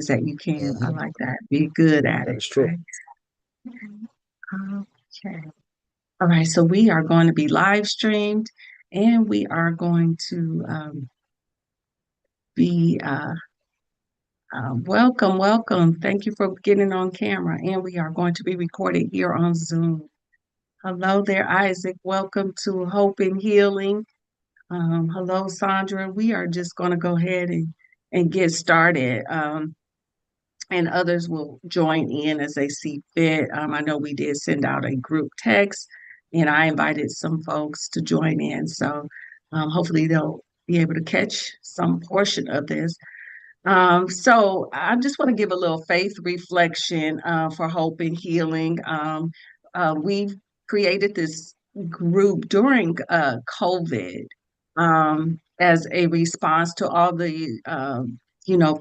that you can. I Hmm. like that. Be good at it, That's true. right? Okay. All right. So we are going to be live streamed and we are going to be welcome, welcome. Thank you for getting on camera. And we are going to be recorded here on Zoom. Hello there, Isaac. Welcome to Hope and Healing. Hello, Sandra. We are just going to go ahead and get started. And others will join in as they see fit. I know we did send out a group text, and I invited some folks to join in. So hopefully they'll be able to catch some portion of this. So I just want to give a little faith reflection for hope and healing. We've created this group during COVID as a response to all the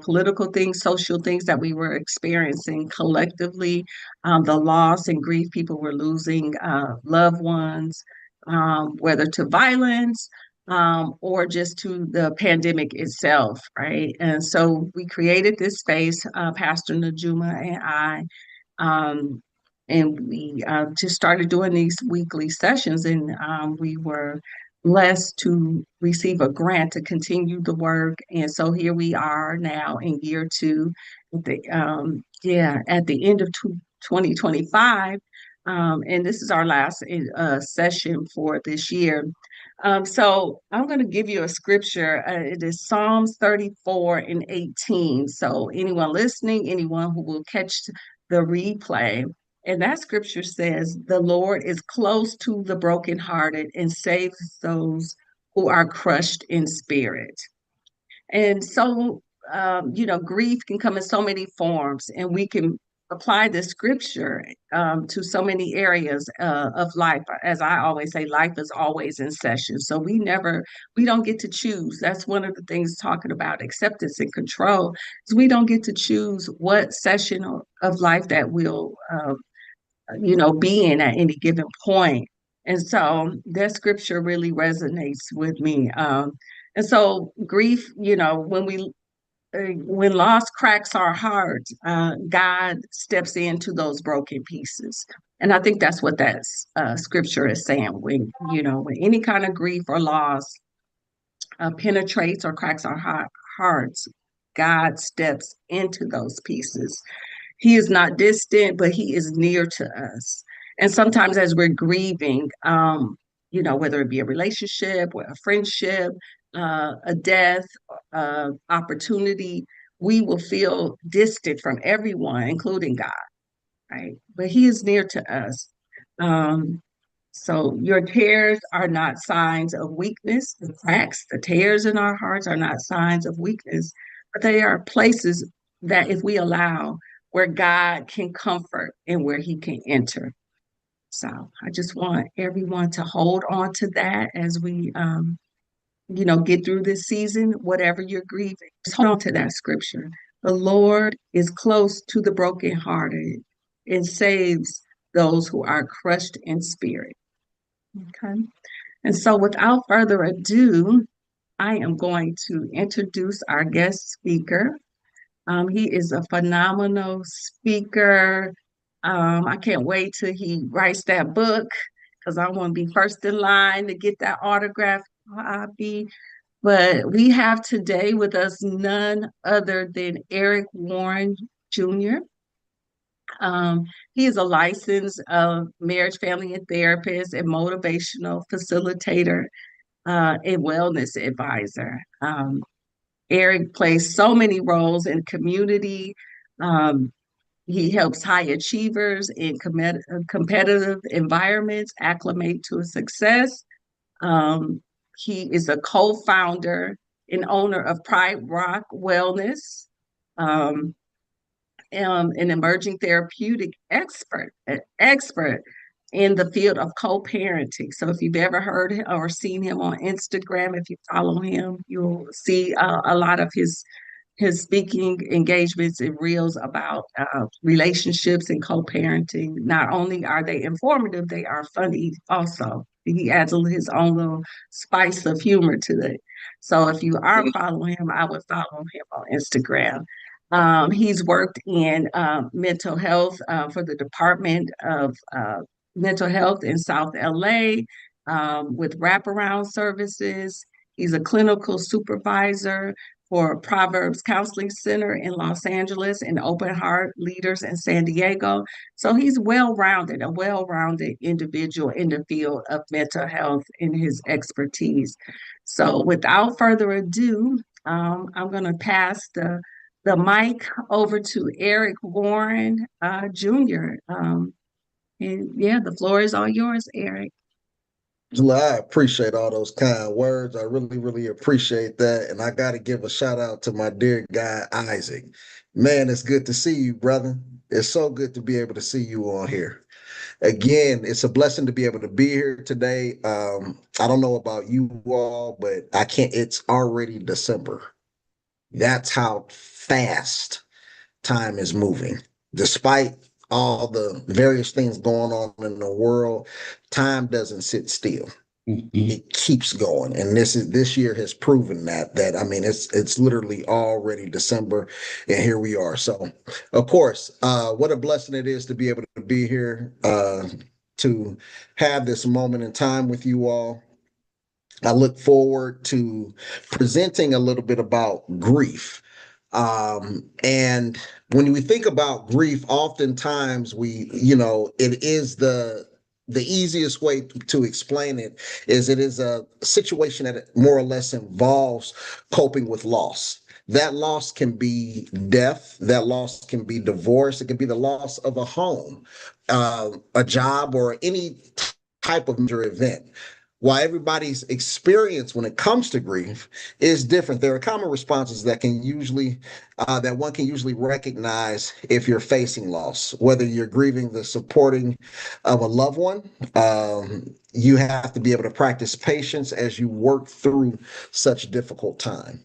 political things, social things that we were experiencing collectively, the loss and grief people were losing loved ones, whether to violence or just to the pandemic itself, right? And so we created this space, Pastor Najuma and I, um, and we just started doing these weekly sessions, and we were blessed to receive a grant to continue the work. And so here we are now in year two, at the end of 2025. And this is our last session for this year. So I'm going to give you a scripture. It is Psalms 34 and 18. So anyone listening, anyone who will catch the replay, and that scripture says, "The Lord is close to the brokenhearted and saves those who are crushed in spirit." And so, grief can come in so many forms, and we can apply this scripture to so many areas of life. As I always say, life is always in session. So we don't get to choose. That's one of the things talking about acceptance and control, is we don't get to choose what session of life that we'll, be in at any given point. And so that scripture really resonates with me. And so grief, when loss cracks our hearts, God steps into those broken pieces. And I think that's what that scripture is saying. When any kind of grief or loss penetrates or cracks our hearts, God steps into those pieces. He is not distant, but he is near to us. And sometimes as we're grieving, whether it be a relationship or a friendship, a death, opportunity, we will feel distant from everyone, including God, right? But he is near to us. Um, so your tears are not signs of weakness. The cracks, the tears in our hearts are not signs of weakness, but they are places that if we allow, where God can comfort and where he can enter. So I just want everyone to hold on to that as we get through this season, whatever you're grieving. Just hold on to that scripture. The Lord is close to the brokenhearted and saves those who are crushed in spirit. Okay. And so, without further ado, I am going to introduce our guest speaker. He is a phenomenal speaker. I can't wait till he writes that book because I want to be first in line to get that autograph copy. But we have today with us none other than Eric Warren Jr. He is a licensed marriage, family, and therapist and motivational facilitator and wellness advisor. Eric plays so many roles in community. Um, he helps high achievers in competitive environments acclimate to success. Um, he is a co-founder and owner of Pride Rock Wellness, um, an emerging therapeutic expert in the field of co-parenting. So if you've ever heard or seen him on Instagram, if you follow him, you'll see a lot of his speaking engagements and reels about relationships and co-parenting. Not only are they informative, they are funny also. He adds his own little spice of humor to it. So if you are following him, I would follow him on Instagram. He's worked in mental health for the Department of Mental Health in South LA with wraparound services. He's a clinical supervisor for Proverbs Counseling Center in Los Angeles and Open Heart Leaders in San Diego. So he's well-rounded, a well-rounded individual in the field of mental health in his expertise. So without further ado, I'm going to pass the mic over to Eric Warren Jr. And yeah, the floor is all yours, Eric. Angela, I appreciate all those kind words. I really, really appreciate that. And I got to give a shout out to my dear guy, Isaac. Man, it's good to see you, brother. It's so good to be able to see you on here. Again, it's a blessing to be able to be here today. I don't know about you all, but I can't, it's already December. That's how fast time is moving. Despite all the various things going on in the world, time doesn't sit still. It keeps going, and this year has proven that I mean it's literally already December, and here we are. So of course, what a blessing it is to be able to be here, to have this moment in time with you all. I look forward to presenting a little bit about grief. And when we think about grief, oftentimes it is the easiest way to explain it is it is a situation that more or less involves coping with loss. That loss can be death, that loss can be divorce, it can be the loss of a home, a job, or any type of major event. While everybody's experience when it comes to grief is different, there are common responses that one can usually recognize if you're facing loss, whether you're grieving the supporting of a loved one. You have to be able to practice patience as you work through such difficult time.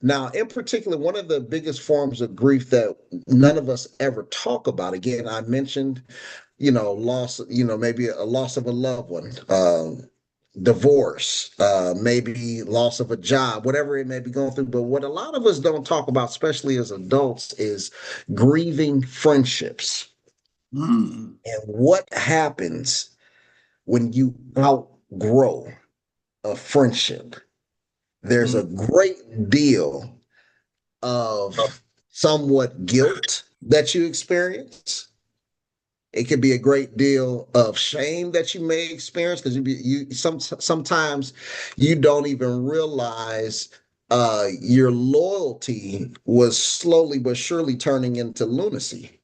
Now, in particular, one of the biggest forms of grief that none of us ever talk about, again, I mentioned, loss, maybe a loss of a loved one, divorce, maybe loss of a job, whatever it may be going through. But what a lot of us don't talk about, especially as adults, is grieving friendships. And what happens when you outgrow a friendship? There's a great deal of somewhat guilt that you experience. It could be a great deal of shame that you may experience because sometimes you don't even realize your loyalty was slowly but surely turning into lunacy,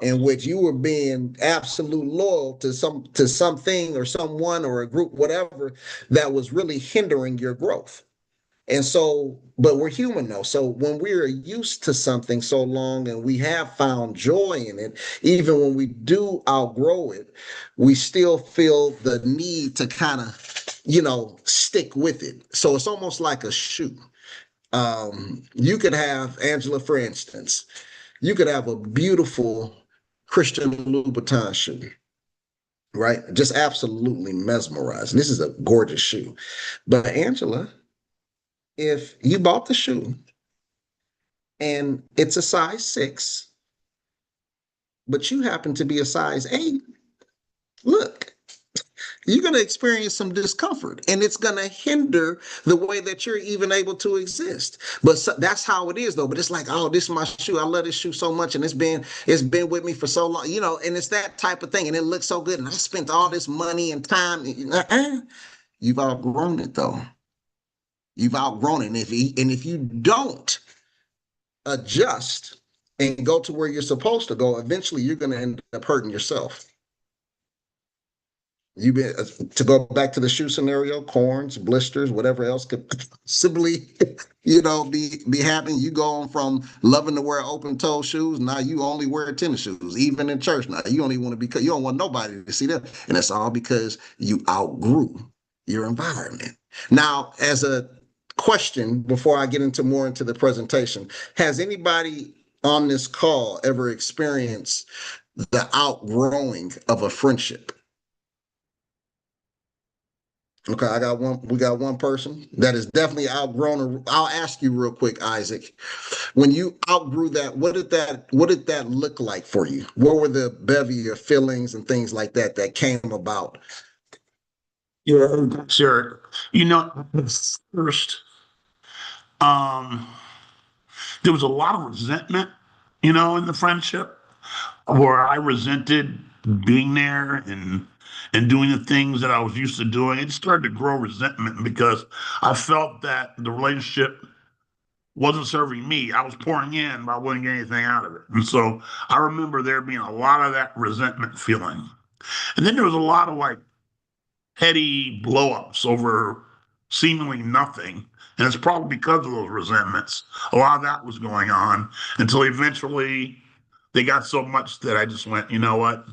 in which you were being absolute loyal to something or someone or a group, whatever, that was really hindering your growth. And so, but we're human though. So when we're used to something so long and we have found joy in it, even when we do outgrow it, we still feel the need to kind of, stick with it. So it's almost like a shoe. You could have, Angela, for instance, you could have a beautiful Christian Louboutin shoe, right? Just absolutely mesmerizing. This is a gorgeous shoe. But Angela, if you bought the shoe and it's a size 6, but you happen to be a size 8, look, you're going to experience some discomfort and it's going to hinder the way that you're even able to exist. But that's how it is though. But it's like, oh, this is my shoe. I love this shoe so much. And it's been with me for so long, and it's that type of thing. And it looks so good. And I spent all this money and time. You've outgrown it though. You've outgrown it. And if you don't adjust and go to where you're supposed to go, eventually you're going to end up hurting yourself. You been to go back to the shoe scenario, corns, blisters, whatever else could possibly, be happening. You going from loving to wear open toe shoes, now you only wear tennis shoes, even in church. Now you don't even want to be, you don't want nobody to see that, and that's all because you outgrew your environment. Now, as a question, before I get into the presentation, has anybody on this call ever experienced the outgrowing of a friendship? Okay, I got one. We got one person that is definitely outgrown. I'll ask you real quick, Isaac. When you outgrew that, what did that look like for you? What were the bevy of feelings and things like that that came about? Yeah, sure. First, um, there was a lot of resentment, in the friendship where I resented being there and doing the things that I was used to doing. It started to grow resentment because I felt that the relationship wasn't serving me. I was pouring in, but I wasn't getting anything out of it. And so I remember there being a lot of that resentment feeling. And then there was a lot of like petty blowups over seemingly nothing. And it's probably because of those resentments. A lot of that was going on until eventually they got so much that I just went, you know what?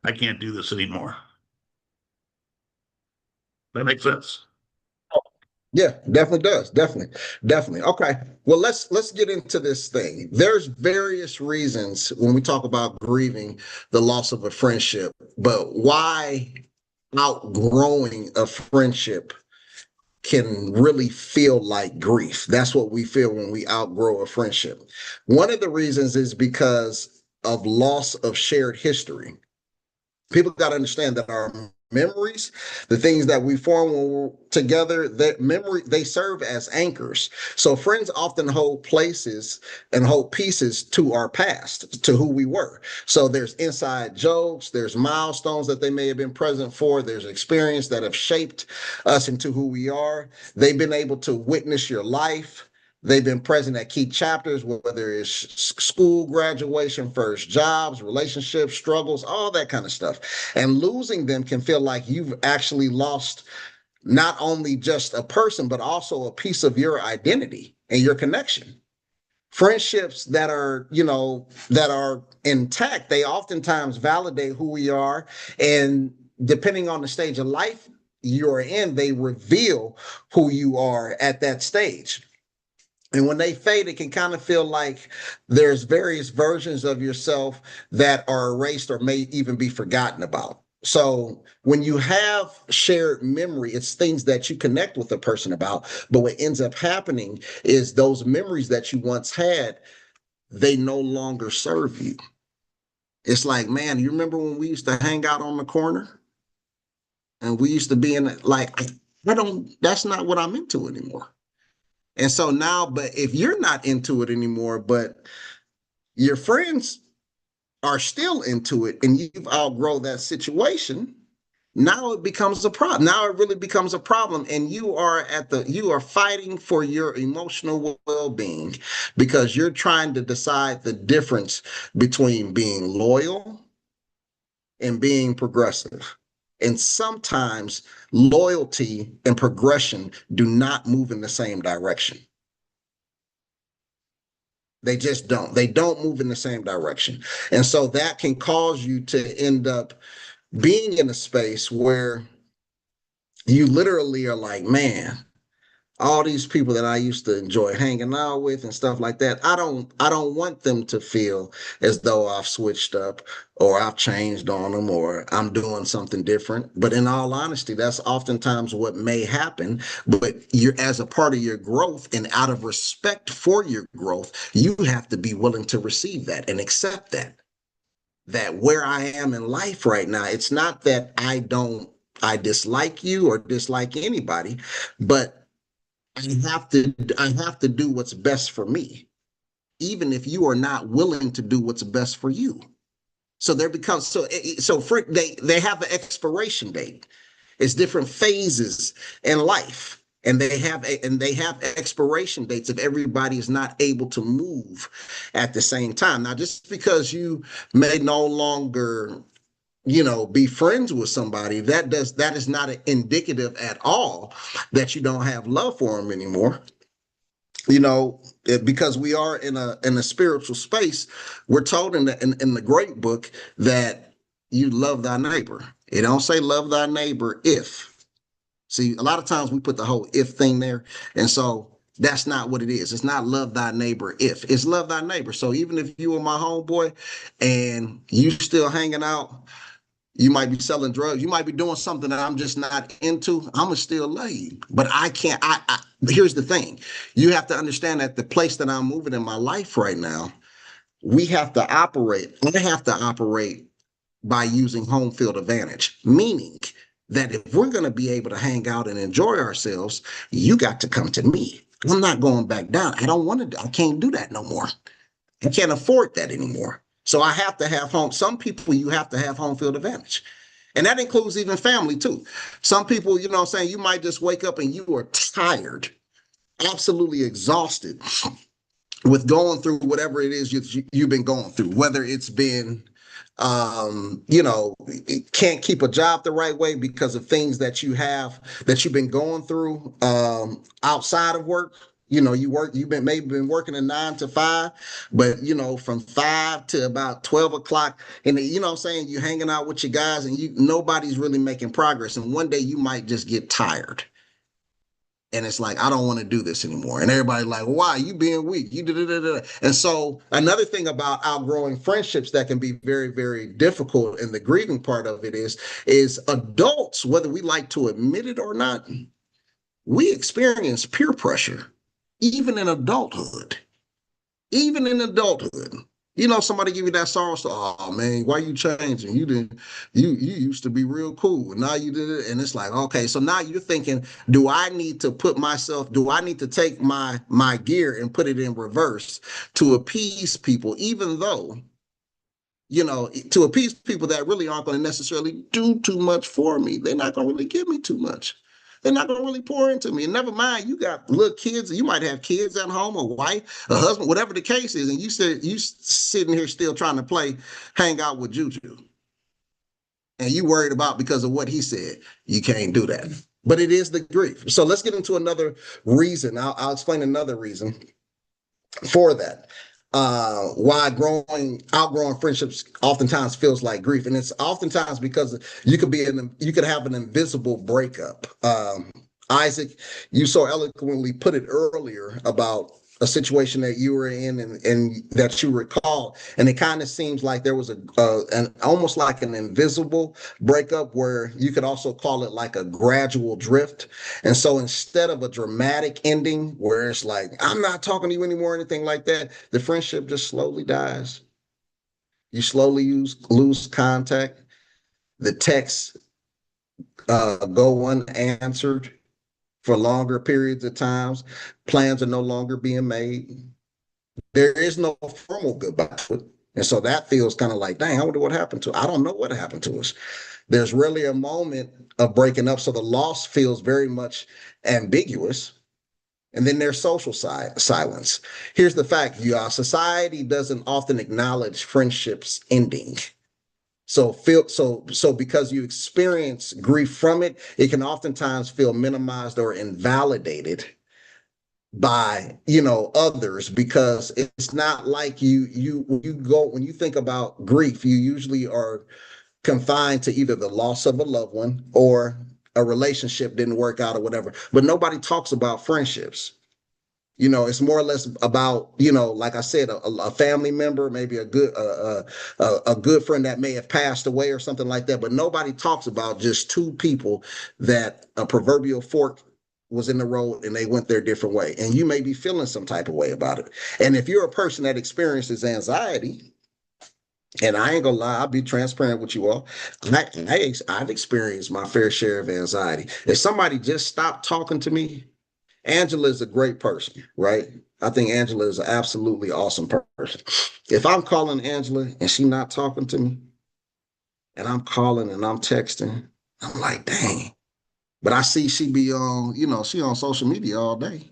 I can't do this anymore. That makes sense. Yeah, definitely does. Definitely. Definitely. Okay. Well, let's get into this thing. There's various reasons when we talk about grieving the loss of a friendship, but why outgrowing a friendship can really feel like grief. That's what we feel when we outgrow a friendship. One of the reasons is because of loss of shared history. People got to understand that our memories, the things that we form when we're together, that memory, they serve as anchors. So friends often hold places and hold pieces to our past, to who we were. So there's inside jokes, there's milestones that they may have been present for, there's experience that have shaped us into who we are. They've been able to witness your life. They've been present at key chapters, whether it's school graduation, first jobs, relationships, struggles, all that kind of stuff. And losing them can feel like you've actually lost not only just a person, but also a piece of your identity and your connection. Friendships that are intact, they oftentimes validate who we are. And depending on the stage of life you're in, they reveal who you are at that stage. And when they fade, it can kind of feel like there's various versions of yourself that are erased or may even be forgotten about. So when you have shared memory, it's things that you connect with a person about. But what ends up happening is those memories that you once had, they no longer serve you. It's like, man, you remember when we used to hang out on the corner and we used to be in it like, I don't, that's not what I'm into anymore. And so now, but if you're not into it anymore, but your friends are still into it and you've outgrown that situation, now it becomes a problem. Now it really becomes a problem. And you are fighting for your emotional well-being because you're trying to decide the difference between being loyal and being progressive. And sometimes loyalty and progression do not move in the same direction. They just don't. They don't move in the same direction. And so that can cause you to end up being in a space where you literally are like, man, all these people that I used to enjoy hanging out with and stuff like that, I don't want them to feel as though I've switched up or I've changed on them or I'm doing something different. But in all honesty, that's oftentimes what may happen. But you're as a part of your growth and out of respect for your growth, you have to be willing to receive that and accept that where I am in life right now, it's not that I dislike you or dislike anybody, but I have to do what's best for me, even if you are not willing to do what's best for you. So there becomes so they have an expiration date. It's different phases in life. And they have expiration dates if everybody is not able to move at the same time. Now, just because you may no longer be friends with somebody, that is not indicative at all that you don't have love for them anymore. Because we are in a spiritual space. We're told in the great book that you love thy neighbor. It don't say love thy neighbor if. See, a lot of times we put the whole if thing there, and so that's not what it is. It's not love thy neighbor if. It's love thy neighbor. So even if you were my homeboy and you still hanging out You might be selling drugs. You might be doing something that I'm just not into. I'm gonna still love you, but I can't. Here's the thing: you have to understand that the place that I'm moving in my life right now, we have to operate. I have to operate by using home field advantage, meaning that if we're going to be able to hang out and enjoy ourselves, you got to come to me. I'm not going back down. I don't want to. I can't do that no more. I can't afford that anymore. So I have to have home. Some people you have to have home field advantage. And that includes even family too. Some people, you know what I'm saying, you might just wake up and you are tired, absolutely exhausted with going through whatever it is you've been going through, whether it's been can't keep a job the right way because of things that you've been going through outside of work. You've been maybe been working a 9 to 5, but from 5 to about 12 o'clock, and what I'm saying, you hanging out with your guys and nobody's really making progress. And one day you might just get tired. And it's like, I don't want to do this anymore. And everybody like, why? You being weak. You da. And so another thing about outgrowing friendships that can be very, very difficult, and the grieving part of it is adults, whether we like to admit it or not, we experience peer pressure, even in adulthood. Even in adulthood. Somebody give you that sorrow story. Oh man, why you changing? You used to be real cool. And now you did it. And it's like, okay, so now you're thinking, do I need to take my gear and put it in reverse to appease people, even though, to appease people that really aren't going to necessarily do too much for me. They're not going to really give me too much. They're not going to really pour into me. And never mind, you got little kids. You might have kids at home, a wife, a husband, whatever the case is. And you sitting here still trying to hang out with Juju. And you worried about because of what he said. You can't do that. But it is the grief. So let's get into another reason. I'll explain another reason for that. Why outgrowing friendships oftentimes feels like grief, and it's oftentimes because you could have an invisible breakup. Isaac, you so eloquently put it earlier about a situation that you were in and that you recall, and it kind of seems like there was an almost like an invisible breakup, where you could also call it like a gradual drift. And so instead of a dramatic ending where it's like, I'm not talking to you anymore or anything like that, the friendship just slowly dies. You slowly lose contact. The texts go unanswered for longer periods of times. Plans are no longer being made. There is no formal goodbye. And so that feels kind of like, dang, I wonder what happened to us. I don't know what happened to us. There's really a moment of breaking up. So the loss feels very much ambiguous. And then there's social silence. Here's the fact, y'all. Society doesn't often acknowledge friendships ending. So because you experience grief from it, it can oftentimes feel minimized or invalidated by others, because it's not like you go, when you think about grief, you usually are confined to either the loss of a loved one or a relationship didn't work out or whatever. But nobody talks about friendships. It's more or less about, like I said, a family member, maybe a good friend that may have passed away or something like that. But nobody talks about just two people that a proverbial fork was in the road and they went their different way. And you may be feeling some type of way about it. And if you're a person that experiences anxiety, and I ain't gonna lie, I'll be transparent with you all, I've experienced my fair share of anxiety. If somebody just stopped talking to me, Angela is a great person, right? I think Angela is an absolutely awesome person. If I'm calling Angela and she's not talking to me, and I'm calling and I'm texting, I'm like, dang. But I see she be on, she on social media all day,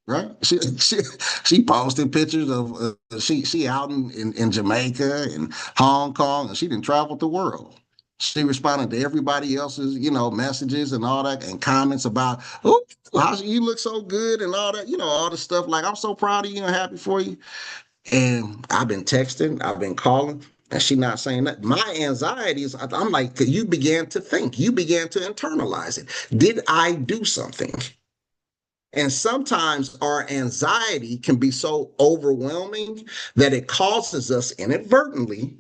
right? She posted pictures of she out in Jamaica and Hong Kong, and she didn't travel the world. She responded to everybody else's, messages and all that, and comments about, oh, you look so good and all that, all the stuff. Like, I'm so proud of you and happy for you. And I've been texting, I've been calling, and she not saying that. My anxiety is, I'm like, you began to think, you began to internalize it. Did I do something? And sometimes our anxiety can be so overwhelming that it causes us inadvertently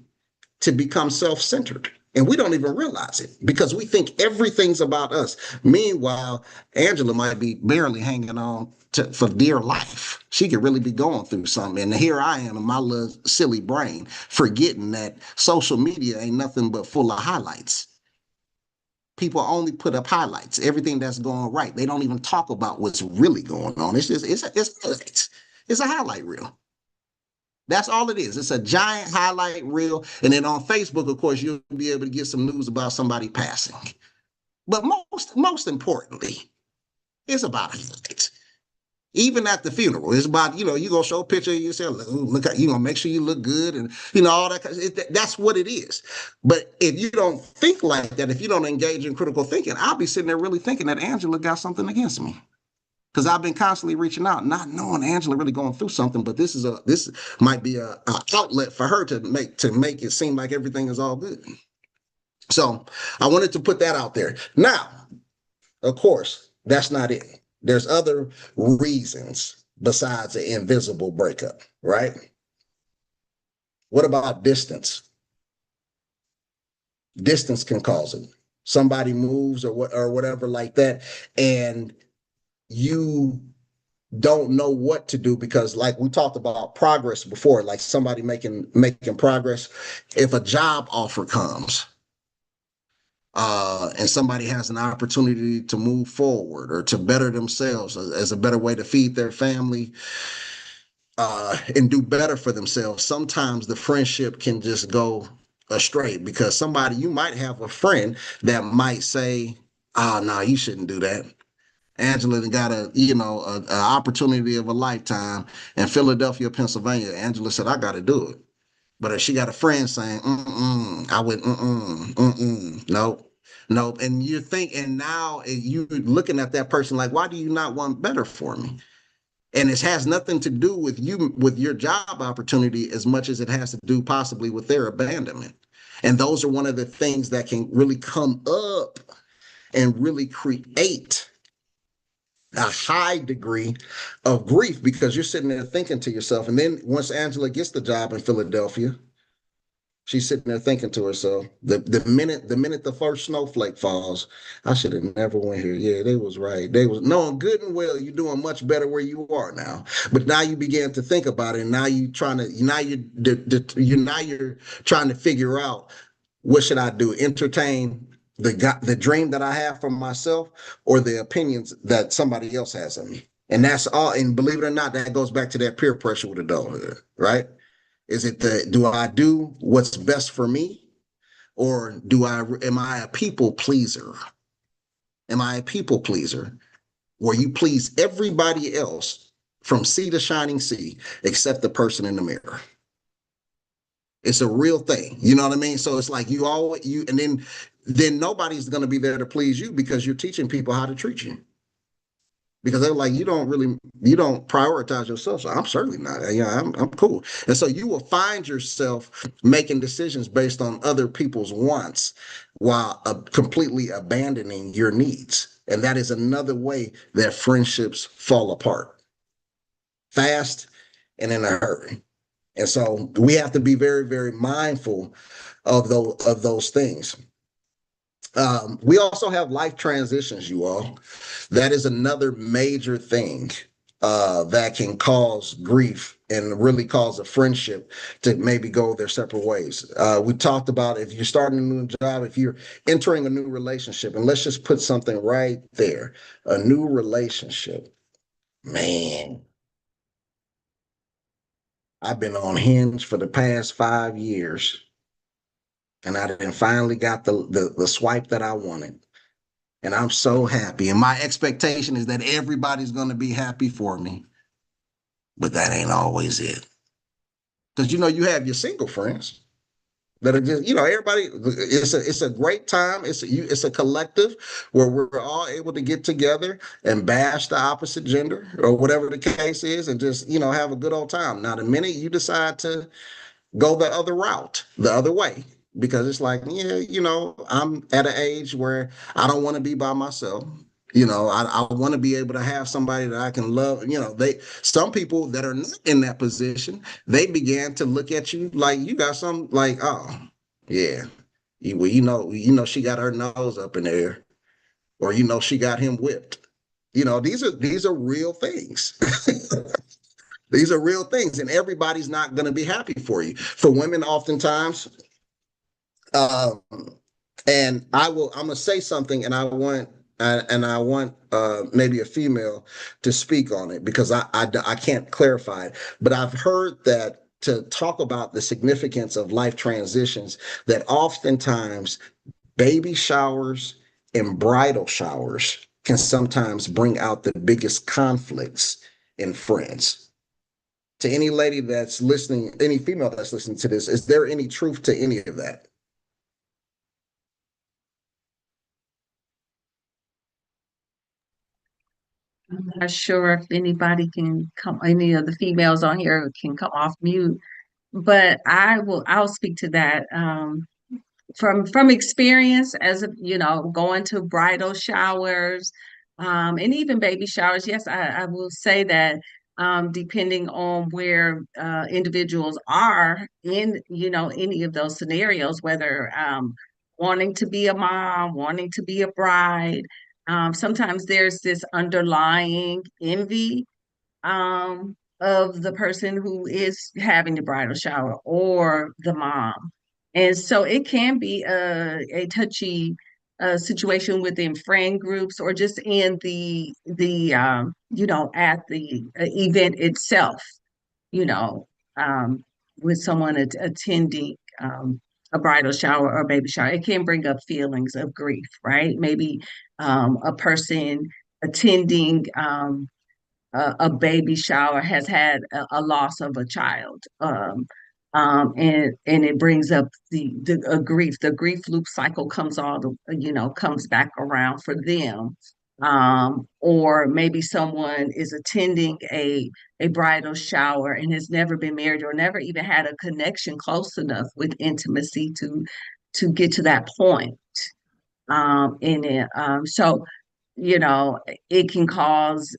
to become self-centered. And we don't even realize it because we think everything's about us. Meanwhile, Angela might be barely hanging on for dear life. She could really be going through something. And here I am in my little silly brain, forgetting that social media ain't nothing but full of highlights. People only put up highlights, everything that's going right. They don't even talk about what's really going on. It's just it's a highlight reel. That's all it is. It's a giant highlight reel. And then on Facebook, of course, you'll be able to get some news about somebody passing. But most importantly, it's about highlights. Even at the funeral, it's about, you're going to show a picture of yourself. Look at, make sure you look good and, all that. That's what it is. But if you don't think like that, if you don't engage in critical thinking, I'll be sitting there really thinking that Angela got something against me. Because I've been constantly reaching out, not knowing Angela really going through something, but this might be a outlet for her to make it seem like everything is all good. So I wanted to put that out there. Now, of course, that's not it. There's other reasons besides an invisible breakup, right? What about distance? Distance can cause it. Somebody moves or whatever like that, and you don't know what to do because, like we talked about progress before, like somebody making progress. If a job offer comes and somebody has an opportunity to move forward or to better themselves as a better way to feed their family and do better for themselves, sometimes the friendship can just go astray because you might have a friend that might say, "Oh, no, you shouldn't do that. Angela got an opportunity of a lifetime in Philadelphia, Pennsylvania." Angela said, "I got to do it." But if she got a friend saying, I would, nope. And and now you looking at that person like, why do you not want better for me? And it has nothing to do with you, with your job opportunity, as much as it has to do possibly with their abandonment. And those are one of the things that can really come up and really create a high degree of grief because you're sitting there thinking to yourself. And then once Angela gets the job in Philadelphia, she's sitting there thinking to herself, the minute the first snowflake falls, I should have never went here. Yeah, they was right. They was knowing good and well you're doing much better where you are now. But now you began to think about it, and now you're trying to figure out, what should I do? Entertain the dream that I have for myself or the opinions that somebody else has of me? And that's all. And believe it or not, that goes back to that peer pressure with adulthood, right? Do I do what's best for me, or am I a people pleaser? Am I a people pleaser where you please everybody else from sea to shining sea except the person in the mirror? It's a real thing. You know what I mean? So it's like and then nobody's going to be there to please you because you're teaching people how to treat you. Because they're like, you don't prioritize yourself. So I'm certainly not. Yeah, I'm cool. And so you will find yourself making decisions based on other people's wants while completely abandoning your needs. And that is another way that friendships fall apart fast and in a hurry. And so we have to be very, very mindful of those things. We also have life transitions, you all. That is another major thing that can cause grief and really cause a friendship to maybe go their separate ways. We talked about if you're starting a new job, if you're entering a new relationship, and let's just put something right there, a new relationship. Man, I've been on Hinge for the past 5 years, and I then finally got the swipe that I wanted. And I'm so happy. And my expectation is that everybody's going to be happy for me. But that ain't always it. Because, you have your single friends that are just, everybody, it's a great time. It's a collective where we're all able to get together and bash the opposite gender or whatever the case is and just, have a good old time. Now, the minute you decide to go the other route, the other way, because it's like, yeah, I'm at an age where I don't want to be by myself. I want to be able to have somebody that I can love. Some people that are not in that position, they began to look at you like you got some like, oh, yeah, Well, she got her nose up in the air, or she got him whipped. These are real things. These are real things, and everybody's not going to be happy for you. For women, oftentimes, um, and I'm gonna say something, and I want maybe a female to speak on it because I can't clarify it, but I've heard that to talk about the significance of life transitions, that oftentimes baby showers and bridal showers can sometimes bring out the biggest conflicts in friends. To any lady that's listening, any female that's listening to this, is there any truth to any of that? I'm not sure if anybody can come, any of the females on here can come off mute, but I'll speak to that. From experience as going to bridal showers, and even baby showers. Yes, I will say that, depending on where individuals are in any of those scenarios, whether wanting to be a mom, wanting to be a bride, sometimes there's this underlying envy of the person who is having the bridal shower or the mom. And so it can be a touchy situation within friend groups or just in the at the event itself, you know, um, with someone attending a bridal shower or baby shower. It can bring up feelings of grief, right? Maybe a person attending a baby shower has had a loss of a child, and it brings up the grief. The grief loop cycle comes back around for them. Or maybe someone is attending a bridal shower and has never been married or never even had a connection close enough with intimacy to get to that point. In it. So it can cause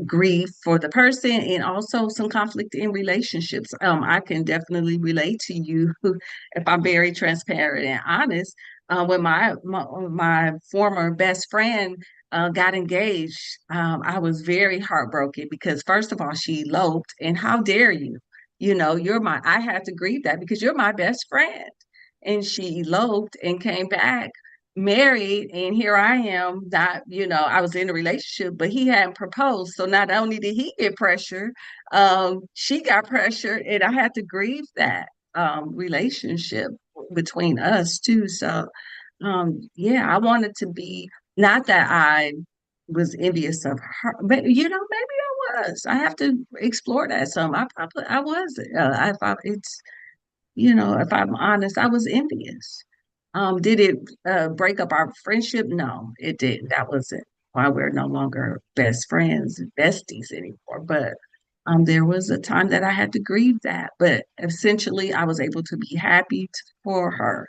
grief for the person and also some conflict in relationships. I can definitely relate to you if I'm very transparent and honest. When my former best friend got engaged, I was very heartbroken because first of all, she eloped, and how dare you? I had to grieve that because you're my best friend. And she eloped and came back married, and here I am, not, I was in a relationship, but he hadn't proposed. So not only did he get pressure, she got pressure, and I had to grieve that relationship between us too. So yeah, I wanted to be, not that I was envious of her, but maybe I was. I have to explore that some. I was. If I'm honest, I was envious. Did it break up our friendship? No, it didn't. That wasn't why we're no longer best friends, besties anymore. But there was a time that I had to grieve that. But essentially, I was able to be happy for her.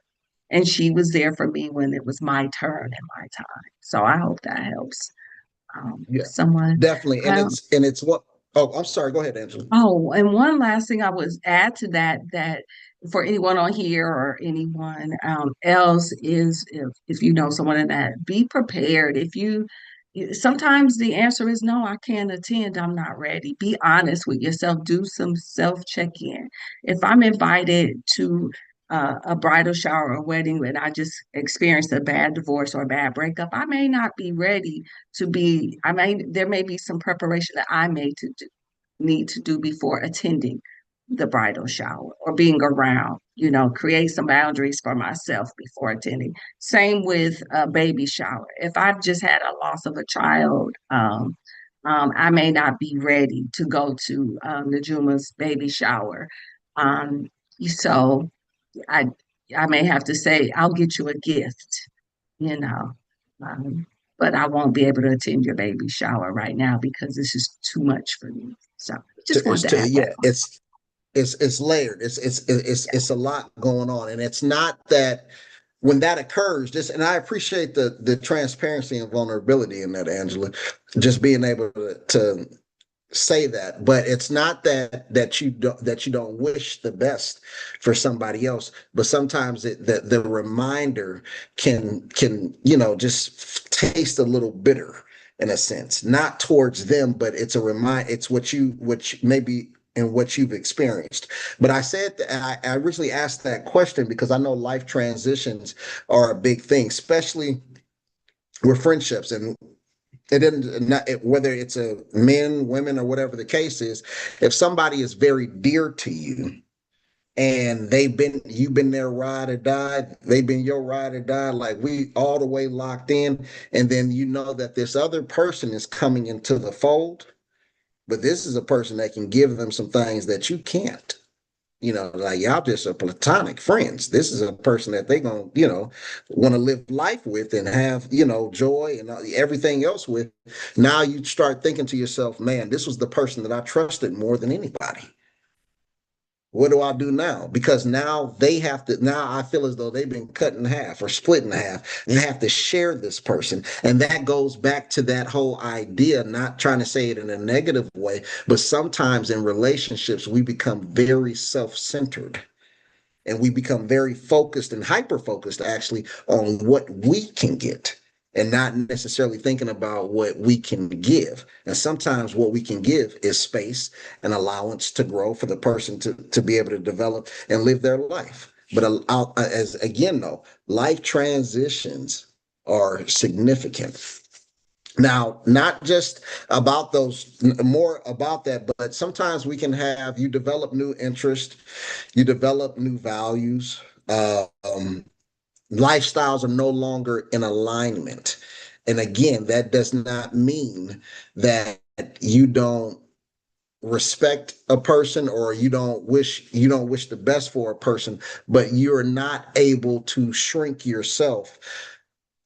And she was there for me when it was my turn and my time. So I hope that helps Yeah, someone. definitely. And Um, it's what, oh, I'm sorry. Go ahead, Angela. Oh, and one last thing I would add to that, that for anyone on here or anyone else is, if you know someone in that, be prepared. Sometimes the answer is no, I can't attend, I'm not ready. Be honest with yourself, do some self check-in. If I'm invited to a bridal shower or wedding and I just experienced a bad divorce or a bad breakup, I may not be ready there may be some preparation that I may to do need to do before attending the bridal shower or being around, create some boundaries for myself before attending. Same with a baby shower. If I've just had a loss of a child, I may not be ready to go to Najuma's baby shower. Um, so I, I may have to say, I'll get you a gift, you know. Um, but I won't be able to attend your baby shower right now because this is too much for me. So just wanted to add that. Yeah, it's layered. It's a lot going on, and it's not that when that occurs. Just and I appreciate the transparency and vulnerability in that, Angela. Just being able to say that, but it's not that you don't wish the best for somebody else, but sometimes the reminder can just taste a little bitter in a sense, not towards them, but it's a it's which maybe in what you've experienced. But I said that I originally asked that question because I know life transitions are a big thing, especially with friendships. And it didn't not whether it's a men, women, or whatever the case is. If somebody is very dear to you and you've been their ride or die, they've been your ride or die, like we all the way locked in, and then you know that this other person is coming into the fold, but this is a person that can give them some things that you can't. Like y'all just are platonic friends. This is a person that they gonna, want to live life with and have, joy and everything else with. Now you start thinking to yourself, man, this was the person that I trusted more than anybody. What do I do now? Because now now I feel as though they've been cut in half or split in half and have to share this person. And that goes back to that whole idea, not trying to say it in a negative way, but sometimes in relationships, we become very self-centered and we become very focused and hyper focused actually on what we can get and not necessarily thinking about what we can give. And sometimes what we can give is space and allowance to grow for the person to be able to develop and live their life. But as again, though, life transitions are significant. Now, not just about those, more about that, but sometimes you develop new interest, you develop new values. Lifestyles are no longer in alignment. And again, that does not mean that you don't respect a person or you don't wish the best for a person, but you're not able to shrink yourself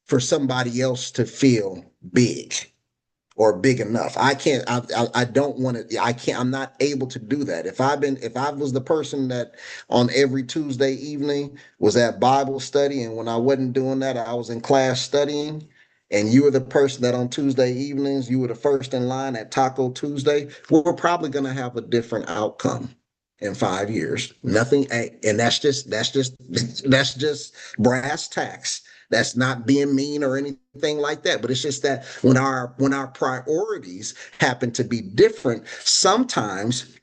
for somebody else to feel big or big enough. I don't want to, I can't, I'm not able to do that. If I was the person that on every Tuesday evening was at Bible study, and when I wasn't doing that, I was in class studying, and you were the person that on Tuesday evenings, you were the first in line at Taco Tuesday, we're probably going to have a different outcome in 5 years. Nothing, and that's just brass tacks. That's not being mean or anything like that, but it's just that when our priorities happen to be different, sometimes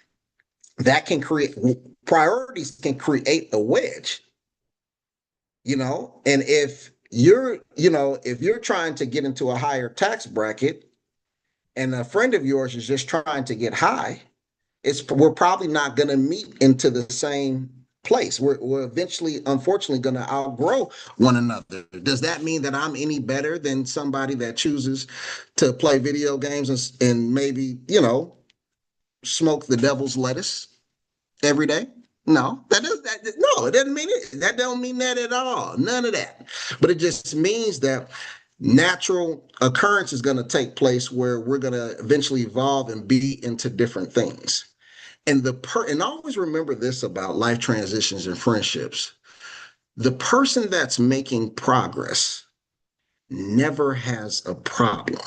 that can create priorities can create a wedge, and if you're trying to get into a higher tax bracket and a friend of yours is just trying to get high, we're probably not going to meet into the same place. We're eventually, unfortunately, going to outgrow one another. Does that mean that I'm any better than somebody that chooses to play video games and maybe, smoke the devil's lettuce every day? No, no, it doesn't mean it. That don't mean that at all. None of that. But it just means that natural occurrence is going to take place where we're going to eventually evolve and be into different things. And always remember this about life transitions and friendships. The person that's making progress never has a problem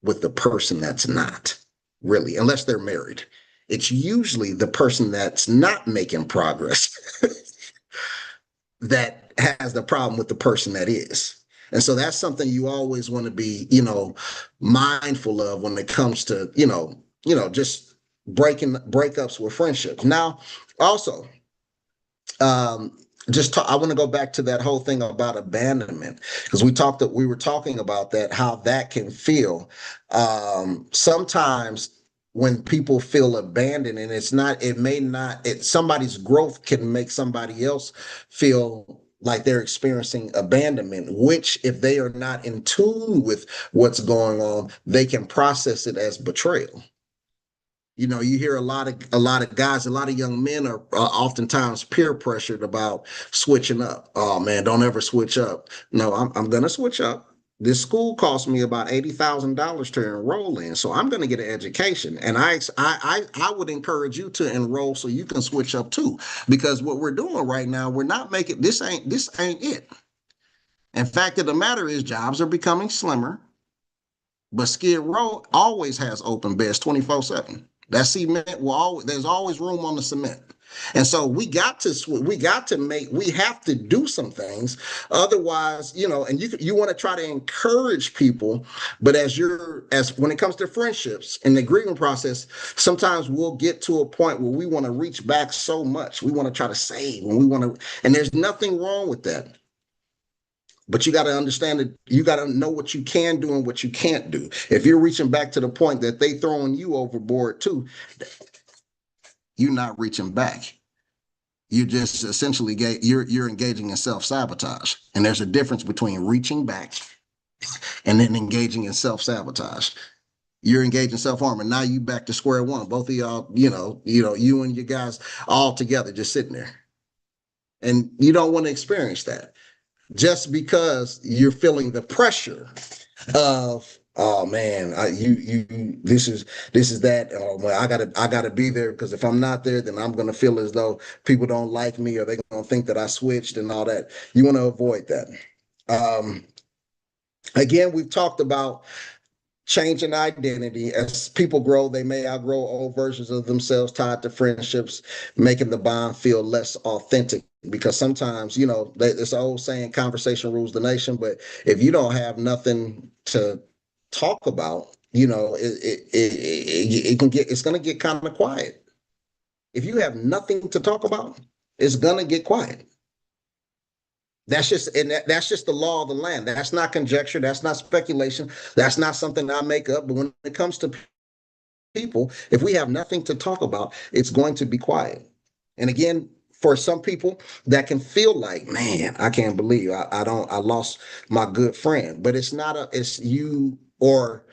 with the person that's not, really, unless they're married. It's usually the person that's not making progress that has the problem with the person that is. And so that's something you always want to be, mindful of when it comes to, just breakups with friendships. Now, also, I want to go back to that whole thing about abandonment because we were talking about that, how that can feel. Sometimes when people feel abandoned, and somebody's growth can make somebody else feel like they're experiencing abandonment, which if they are not in tune with what's going on, they can process it as betrayal. You hear a lot of guys, a lot of young men are oftentimes peer pressured about switching up. Oh man, don't ever switch up. No, I'm gonna switch up. This school cost me about $80,000 to enroll in, so I'm gonna get an education. And I would encourage you to enroll so you can switch up too, because what we're doing right now, we're not making this ain't it. In fact of the matter is, jobs are becoming slimmer. But Skid Row always has open beds 24/7. That cement will always, there's always room on the cement. And so we have to do some things. Otherwise, and you want to try to encourage people, but as when it comes to friendships and the grieving process, sometimes we'll get to a point where we want to reach back so much. We want to try to save and there's nothing wrong with that. But you got to understand that you got to know what you can do and what you can't do. If you're reaching back to the point that they throwing you overboard too, you're not reaching back. You're just essentially you're engaging in self-sabotage. And there's a difference between reaching back and then engaging in self-sabotage. You're engaged in self-harm, and now you back to square one. Both of y'all, you and your guys all together just sitting there. And you don't want to experience that. Just because you're feeling the pressure of, oh man, this is that. Oh well, I gotta be there, because if I'm not there, then I'm gonna feel as though people don't like me, or they're gonna think that I switched and all that. You want to avoid that. Again, we've talked about changing identity. As people grow, they may outgrow old versions of themselves tied to friendships, making the bond feel less authentic. Because sometimes, this old saying, conversation rules the nation. But if you don't have nothing to talk about, it's going to get kind of quiet. If you have nothing to talk about, it's going to get quiet. That's just the law of the land. That's not conjecture. That's not speculation. That's not something I make up. But when it comes to people, if we have nothing to talk about, it's going to be quiet. And again, for some people, that can feel like, man, I can't believe I lost my good friend. But it's you, or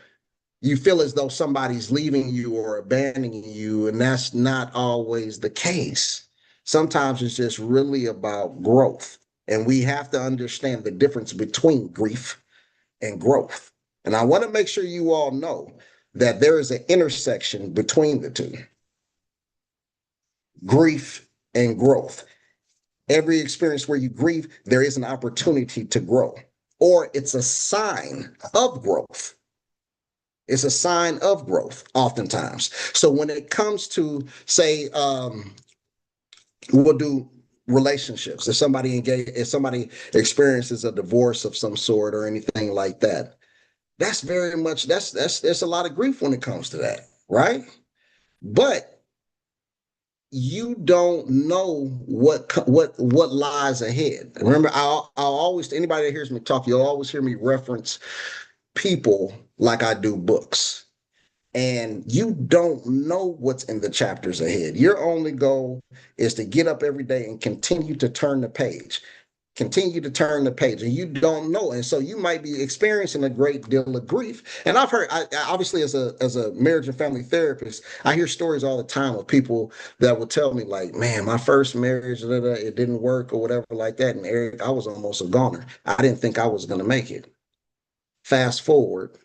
you feel as though somebody's leaving you or abandoning you, and that's not always the case. Sometimes it's just really about growth. And we have to understand the difference between grief and growth. And I want to make sure you all know that there is an intersection between the two. Grief and growth. Every experience where you grieve, there is an opportunity to grow, or it's a sign of growth. It's a sign of growth oftentimes. So when it comes to, say, we'll do relationships. If somebody experiences a divorce of some sort or anything like that, that's very much, there's a lot of grief when it comes to that, right? But you don't know what lies ahead. Remember, I'll always, anybody that hears me talk, you'll always hear me reference people like I do books. And you don't know what's in the chapters ahead. Your only goal is to get up every day and continue to turn the page. Continue to turn the page, and you don't know. And so you might be experiencing a great deal of grief. And I've heard, I obviously, as a marriage and family therapist, I hear stories all the time of people that will tell me, like, man, my first marriage, it didn't work or whatever like that. And Eric, I was almost a goner. I didn't think I was going to make it. Fast forward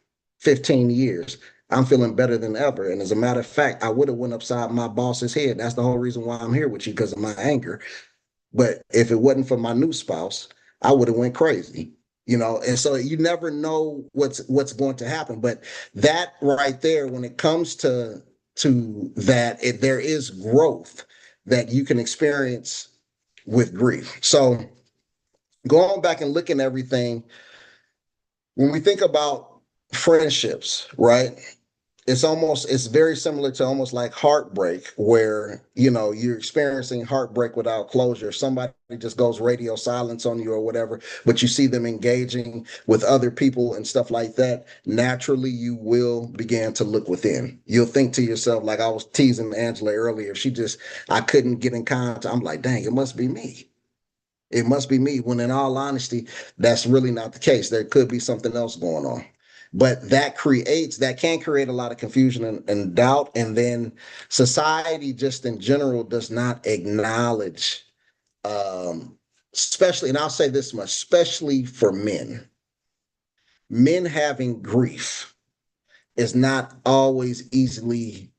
15 years. I'm feeling better than ever. And as a matter of fact, I would have went upside my boss's head. That's the whole reason why I'm here with you, because of my anger. But if it wasn't for my new spouse, I would have went crazy, And so you never know what's going to happen. But that right there, when it comes to that, there is growth that you can experience with grief. So going back and looking at everything, when we think about friendships, right? It's very similar to almost like heartbreak, where you're experiencing heartbreak without closure. Somebody just goes radio silence on you or whatever, but you see them engaging with other people and stuff like that. Naturally, you will begin to look within. You'll think to yourself, like I was teasing Angela earlier, I couldn't get in contact. I'm like, dang, it must be me. It must be me. When in all honesty, that's really not the case. There could be something else going on. But that can create a lot of confusion and doubt. And then society just in general does not acknowledge, especially, and I'll say this much, especially for men having grief is not always easily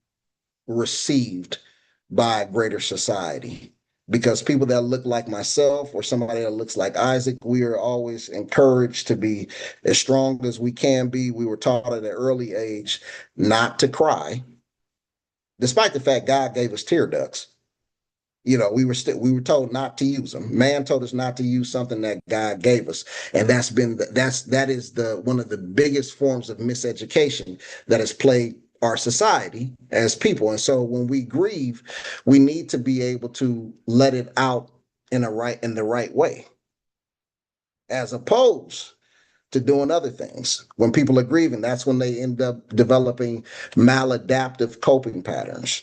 received by a greater society. because people that look like myself or somebody that looks like Isaac, we are always encouraged to be as strong as we can be. We were taught at an early age not to cry, despite the fact God gave us tear ducts. You know, we were told not to use them. Man told us not to use something that God gave us, and that is the one of the biggest forms of miseducation that has plagued our society as people. And so when we grieve, we need to be able to let it out in the right way, as opposed to doing other things. When people are grieving, that's when they end up developing maladaptive coping patterns.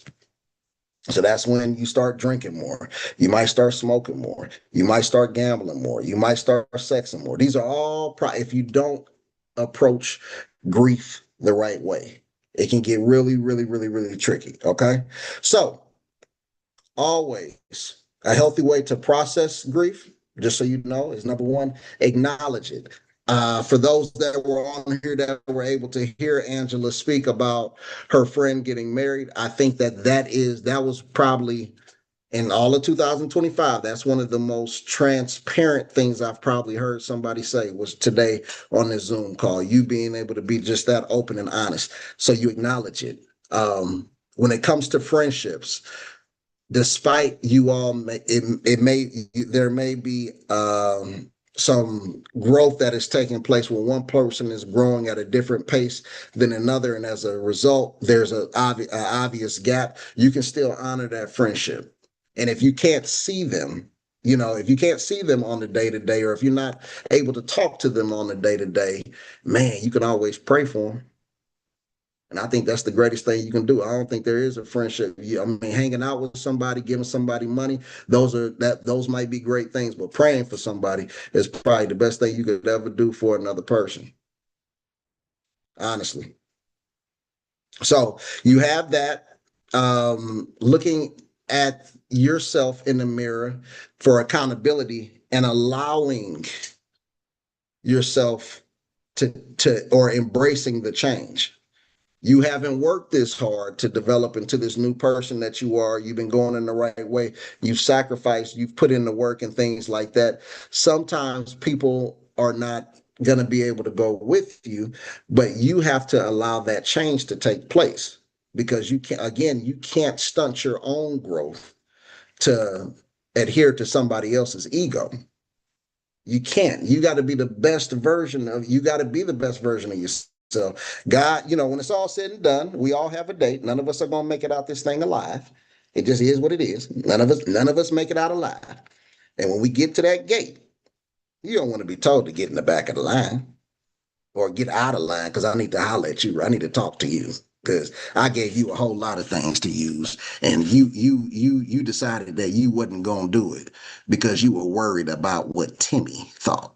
So that's when you start drinking more. You might start smoking more. You might start gambling more. You might start sexing more. These are all, if you don't approach grief the right way, it can get really, really, really, really tricky. Okay. So, always a healthy way to process grief, just so you know, is number one, acknowledge it. For those that were on here that were able to hear Angela speak about her friend getting married, I think that was probably in all of 2025. That's one of the most transparent things I've probably heard somebody say was today on this Zoom call. You being able to be just that open and honest, so you acknowledge it. When it comes to friendships, despite you all there may be some growth that is taking place when one person is growing at a different pace than another, and as a result there's a obvious gap. You can still honor that friendship, and if you can't see them, if you can't see them on the day to day, or if you're not able to talk to them on the day to day, man, you can always pray for them. And I think that's the greatest thing you can do. I don't think there is a friendship. I mean, hanging out with somebody, giving somebody money, those might be great things, but praying for somebody is probably the best thing you could ever do for another person. Honestly. So you have that, looking at yourself in the mirror for accountability and allowing yourself or embracing the change. You haven't worked this hard to develop into this new person that you are. You've been going in the right way. You've sacrificed, you've put in the work and things like that. Sometimes people are not going to be able to go with you, but you have to allow that change to take place, because you can't stunt your own growth to adhere to somebody else's ego. You can't. You got to be the best version of yourself. So God, when it's all said and done, we all have a date. None of us are gonna make it out this thing alive. It just is what it is. None of us make it out alive. And when we get to that gate, you don't want to be told to get in the back of the line or get out of line because I need to holler at you. I need to talk to you because I gave you a whole lot of things to use, and you decided that you wasn't gonna do it because you were worried about what Timmy thought.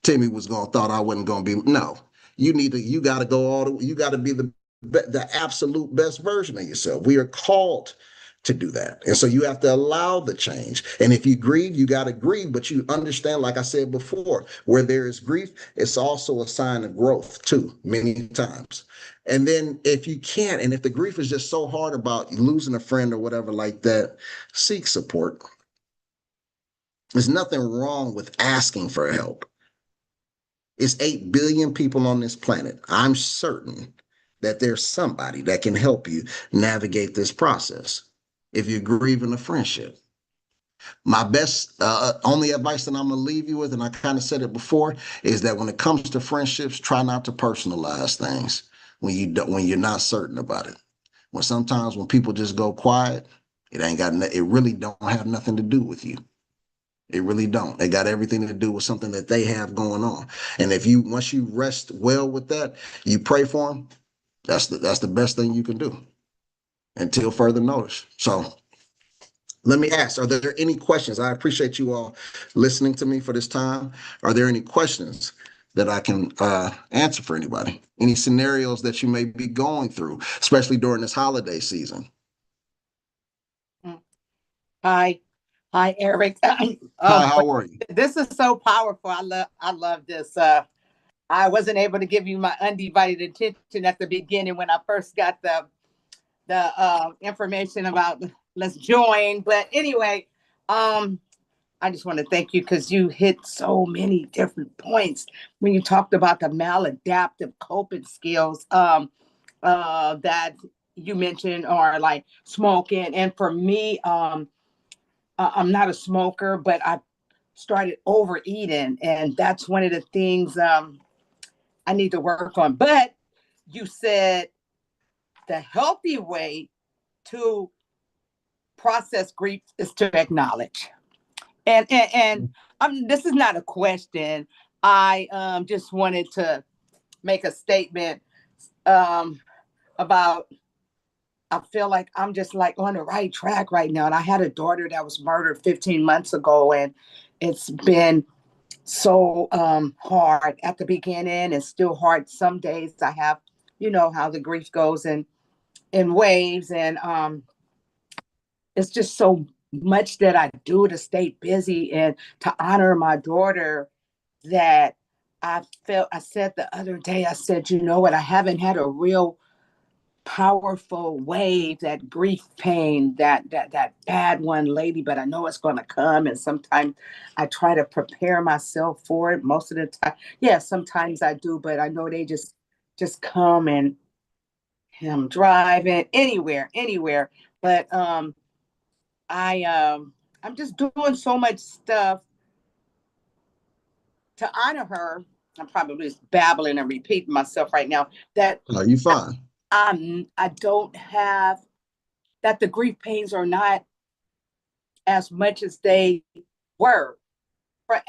Timmy was gonna thought I wasn't gonna be. No, you got to go you got to be the absolute best version of yourself. We are called to do that, and so you have to allow the change. And if you grieve, you got to grieve, but you understand, like I said before, where there is grief, it's also a sign of growth too, many times. And then if you can't, and if the grief is just so hard about losing a friend or whatever like that, seek support. There's nothing wrong with asking for help. It's 8 billion people on this planet. I'm certain that there's somebody that can help you navigate this process if you're grieving a friendship. My best, only advice that I'm going to leave you with, and I kind of said it before, is that when it comes to friendships, try not to personalize things when you're not certain about it. Sometimes when people just go quiet, it really don't have nothing to do with you. It really don't. It got everything to do with something that they have going on. And once you rest well with that, you pray for them. That's the best thing you can do until further notice. So let me ask, are there any questions? I appreciate you all listening to me for this time. Are there any questions that I can answer for anybody? Any scenarios that you may be going through, especially during this holiday season? Hi. Hi, Eric. Hi, how are you? This is so powerful. I love this. I wasn't able to give you my undivided attention at the beginning when I first got the information about let's join. But anyway, I just want to thank you because you hit so many different points when you talked about the maladaptive coping skills that you mentioned, or like smoking. And for me, I'm not a smoker, but I started overeating, and that's one of the things I need to work on. But you said the healthy way to process grief is to acknowledge. And this is not a question. I just wanted to make a statement about. I feel like I'm just like on the right track right now. And I had a daughter that was murdered 15 months ago, and it's been so hard at the beginning. It's still hard some days. I have, you know, how the grief goes in waves, and it's just so much that I do to stay busy and to honor my daughter that I said the other day, I said, you know what, I haven't had a real powerful wave, that grief pain, that bad one lady, but I know it's going to come. And sometimes I try to prepare myself for it. Most of the time, yeah, sometimes I do, but I know they just come, and I'm driving anywhere. But I'm just doing so much stuff to honor her. I'm probably just babbling and repeating myself right now, that No, you fine. I don't have, that the grief pains are not as much as they were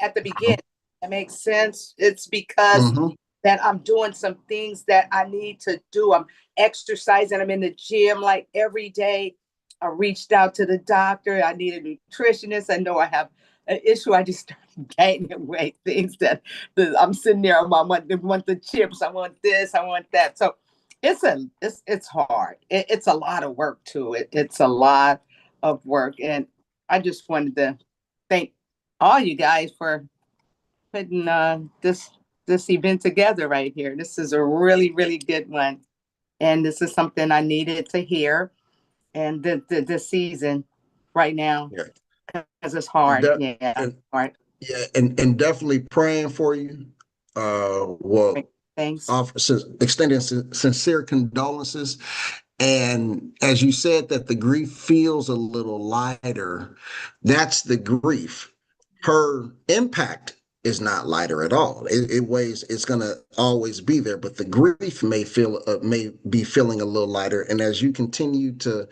at the beginning. That makes sense. It's because that I'm doing some things that I need to do. I'm exercising. I'm in the gym like every day. I reached out to the doctor. I need a nutritionist. I know I have an issue. I just started gaining weight. Things that I'm sitting there. I want the chips. I want this. I want that. So it's hard. It's a lot of work to it. It's a lot of work, and I just wanted to thank all you guys for putting this event together right here. This is a really, really good one, and this is something I needed to hear, and this season right now, because it's hard. Hard. Yeah, and definitely praying for you. Well, thanks. Extending sincere condolences. And as you said, that the grief feels a little lighter, that's the grief. Her impact is not lighter at all. It weighs, it's going to always be there, but the grief may be feeling a little lighter. And as you continue to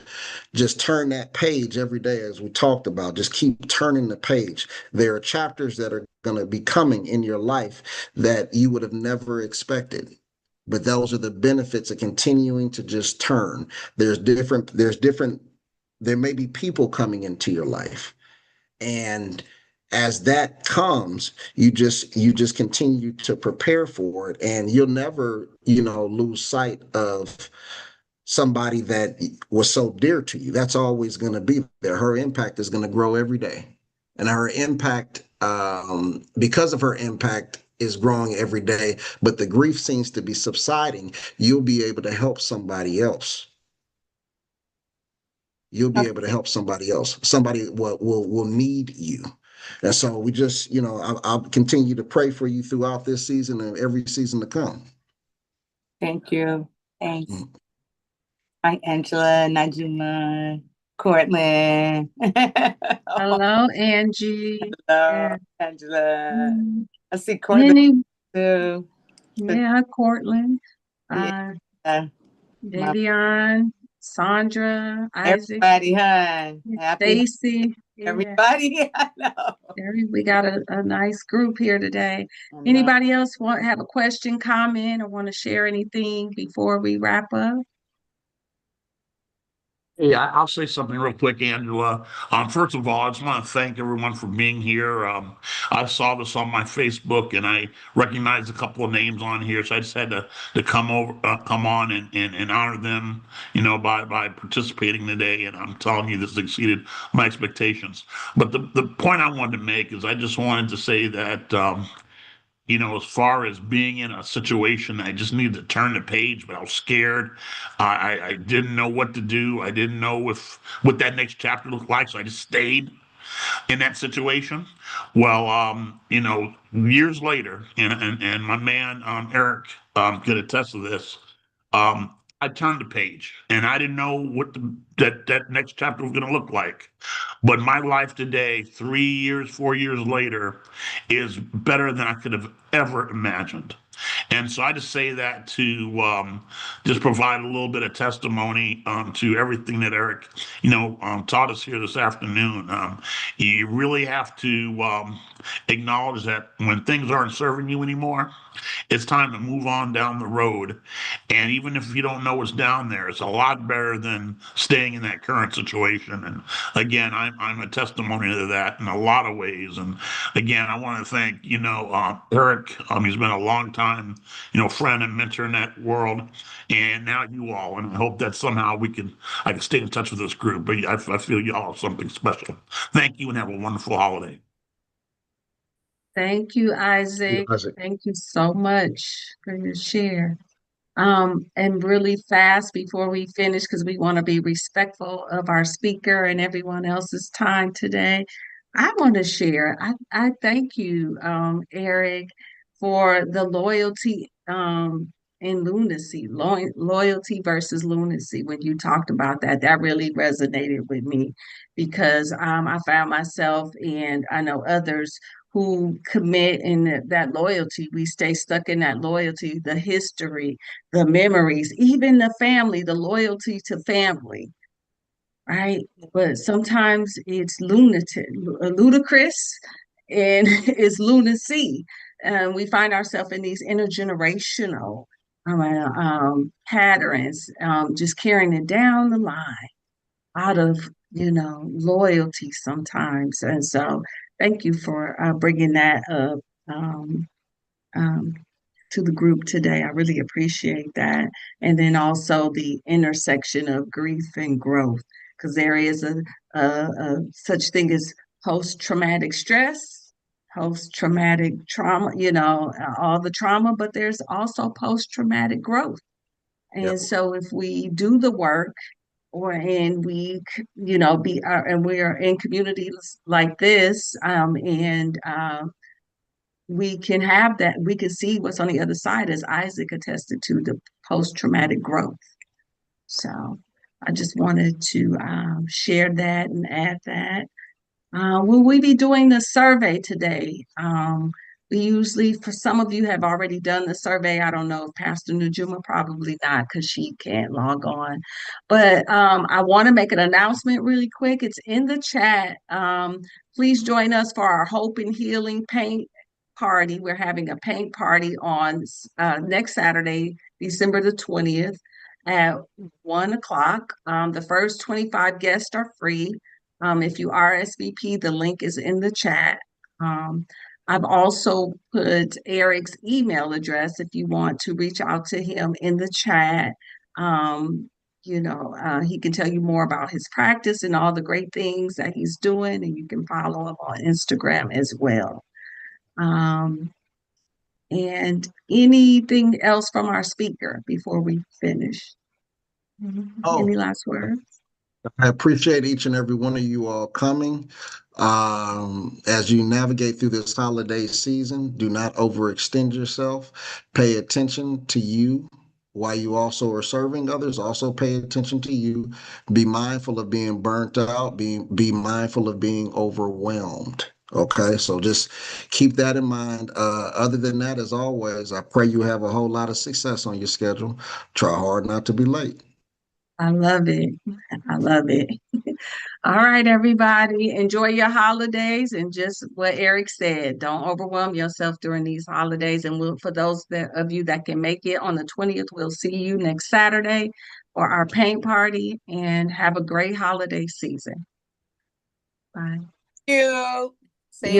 just turn that page every day, as we talked about, just keep turning the page. There are chapters that are going to be coming in your life that you would have never expected. But those are the benefits of continuing to just turn. There may be people coming into your life. And as that comes, you just continue to prepare for it. And you'll never, lose sight of somebody that was so dear to you. That's always going to be there. Her impact is going to grow every day. And her impact, because of her impact, is growing every day, but the grief seems to be subsiding. You'll be able to help somebody else. You'll be able to help somebody else. Somebody will need you. And so we just, I'll continue to pray for you throughout this season and every season to come. Thank you. Thanks. Hi, Angela, Najima, Courtland. Hello, Angie. Hello, Angela. I see Courtland too. Yeah, Courtland. Davion, Sandra, Isaac. Everybody, huh? Stacy. Everybody. I know. We got a nice group here today. Anybody else have a question, comment, or want to share anything before we wrap up? Yeah, I'll say something real quick, Angela. First of all, I just want to thank everyone for being here. I saw this on my Facebook, and I recognized a couple of names on here, so I just had to come on and honor them, by participating today. And I'm telling you, this exceeded my expectations. But the point I wanted to make is I just wanted to say that you know, as far as being in a situation, I just needed to turn the page, but I was scared. I didn't know what to do. I didn't know what that next chapter looked like, so I just stayed in that situation. Well, you know, years later, and my man Eric could attest to this. I turned the page, and I didn't know what that next chapter was going to look like. But my life today, 3 years, 4 years later, is better than I could have ever imagined. And so I just say that to just provide a little bit of testimony to everything that Eric, you know, taught us here this afternoon. You really have to acknowledge that when things aren't serving you anymore, it's time to move on down the road. And even if you don't know what's down there, it's a lot better than staying in that current situation. And again, I'm a testimony to that in a lot of ways. And again, I want to thank, you know, Eric. He's been a long time, you know, friend and mentor in that world. And now you all. And I hope that somehow I can stay in touch with this group. But I feel you all have something special. Thank you and have a wonderful holiday. Thank you, Isaac. Isaac. Thank you so much for your share. And really fast before we finish, because we want to be respectful of our speaker and everyone else's time today. I want to share. I thank you, Eric, for the loyalty and lunacy, loyalty versus lunacy. When you talked about that, that really resonated with me because I found myself and I know others who commit in that loyalty. We stay stuck in that loyalty, the history, the memories, even the family, the loyalty to family, right? But sometimes it's ludicrous, and it's lunacy. And we find ourselves in these intergenerational patterns, just carrying it down the line out of, loyalty sometimes. And so thank you for bringing that up um, um, to the group today. I really appreciate that. And then also the intersection of grief and growth, because there is a such thing as post-traumatic stress, post-traumatic trauma, all the trauma, but there's also post-traumatic growth. And Yep. so if we do the work and we and we are in communities like this, and we can have that, we can see what's on the other side, as Isaac attested to, the post-traumatic growth. So I just wanted to share that and add that. Will we be doing the survey today? We usually, for some of you have already done the survey. I don't know if Pastor Nujuma, probably not, because she can't log on. But I want to make an announcement really quick. It's in the chat. Please join us for our Hope and Healing paint party. We're having a paint party on next Saturday, December the 20th at 1 o'clock. The first 25 guests are free. If you RSVP, the link is in the chat. I've also put Eric's email address if you want to reach out to him in the chat. He can tell you more about his practice and all the great things that he's doing, and you can follow him on Instagram as well. And anything else from our speaker before we finish? Any last words? I appreciate each and every one of you all coming. As you navigate through this holiday season, do not overextend yourself. Pay attention to you while you also are serving others. Also pay attention to you. Be mindful of being burnt out. Be mindful of being overwhelmed. Okay, so just keep that in mind. Other than that, as always, I pray you have a whole lot of success on your schedule. Try hard not to be late. I love it. I love it. All right, everybody. Enjoy your holidays, and just what Eric said, don't overwhelm yourself during these holidays. And for those of you that can make it on the 20th, we'll see you next Saturday for our paint party, and have a great holiday season. Bye. You. You